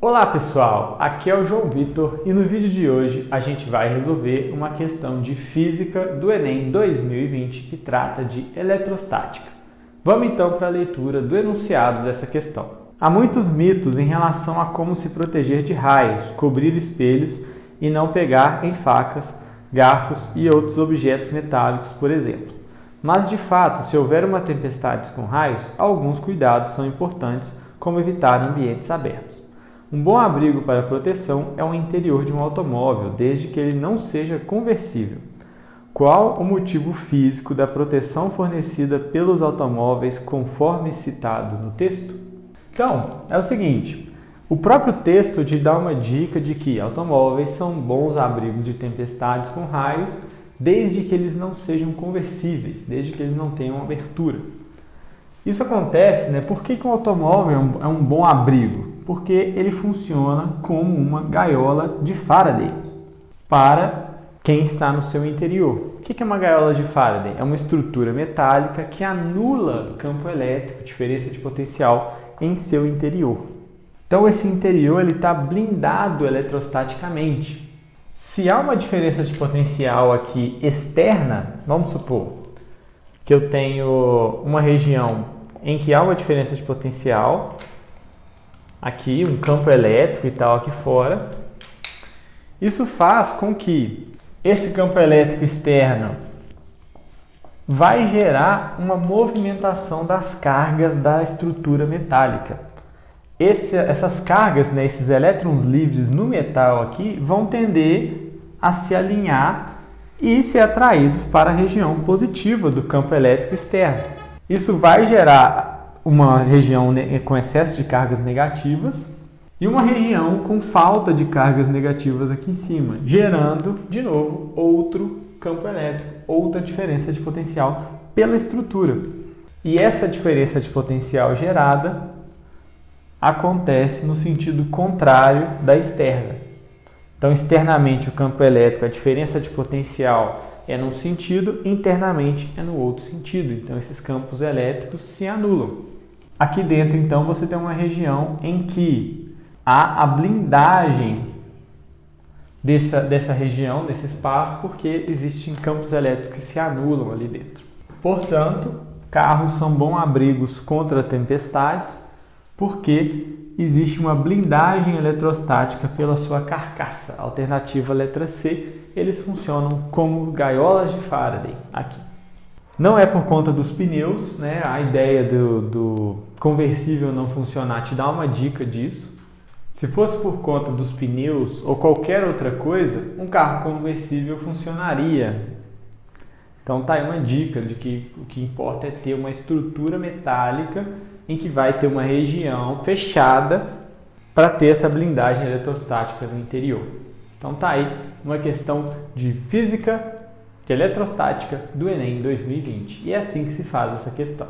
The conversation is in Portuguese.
Olá pessoal, aqui é o João Vitor e no vídeo de hoje a gente vai resolver uma questão de física do Enem 2020 que trata de eletrostática. Vamos então para a leitura do enunciado dessa questão. Há muitos mitos em relação a como se proteger de raios, cobrir espelhos e não pegar em facas, garfos e outros objetos metálicos, por exemplo. Mas de fato, se houver uma tempestade com raios, alguns cuidados são importantes, como evitar ambientes abertos. Um bom abrigo para proteção é o interior de um automóvel, desde que ele não seja conversível. Qual o motivo físico da proteção fornecida pelos automóveis conforme citado no texto? Então, é o seguinte, o próprio texto te dá uma dica de que automóveis são bons abrigos de tempestades com raios, desde que eles não sejam conversíveis, desde que eles não tenham abertura. Isso acontece, né? Por que um automóvel é um bom abrigo? Porque ele funciona como uma gaiola de Faraday para quem está no seu interior. O que é uma gaiola de Faraday? É uma estrutura metálica que anula campo elétrico, diferença de potencial em seu interior. Então esse interior está blindado eletrostaticamente. Se há uma diferença de potencial aqui externa, vamos supor que eu tenho uma região em que há uma diferença de potencial, aqui um campo elétrico e tal aqui fora, isso faz com que esse campo elétrico externo vai gerar uma movimentação das cargas da estrutura metálica. Essas cargas, né, esses elétrons livres no metal aqui, vão tender a se alinhar e ser atraídos para a região positiva do campo elétrico externo. Isso vai gerar uma região com excesso de cargas negativas e uma região com falta de cargas negativas aqui em cima, gerando, de novo, outro campo elétrico, outra diferença de potencial pela estrutura. E essa diferença de potencial gerada acontece no sentido contrário da externa. Então, externamente, o campo elétrico, a diferença de potencial é num sentido, internamente é no outro sentido. Então, esses campos elétricos se anulam. Aqui dentro, então, você tem uma região em que há a blindagem dessa região, desse espaço, porque existem campos elétricos que se anulam ali dentro. Portanto, carros são bons abrigos contra tempestades, porque existe uma blindagem eletrostática pela sua carcaça. Alternativa letra C, eles funcionam como gaiolas de Faraday aqui. Não é por conta dos pneus, né? A ideia do conversível não funcionar te dá uma dica disso. Se fosse por conta dos pneus ou qualquer outra coisa, um carro conversível funcionaria. Então tá aí uma dica de que o que importa é ter uma estrutura metálica em que vai ter uma região fechada para ter essa blindagem eletrostática no interior. Então tá aí uma questão de física, de eletrostática do Enem 2020. E é assim que se faz essa questão.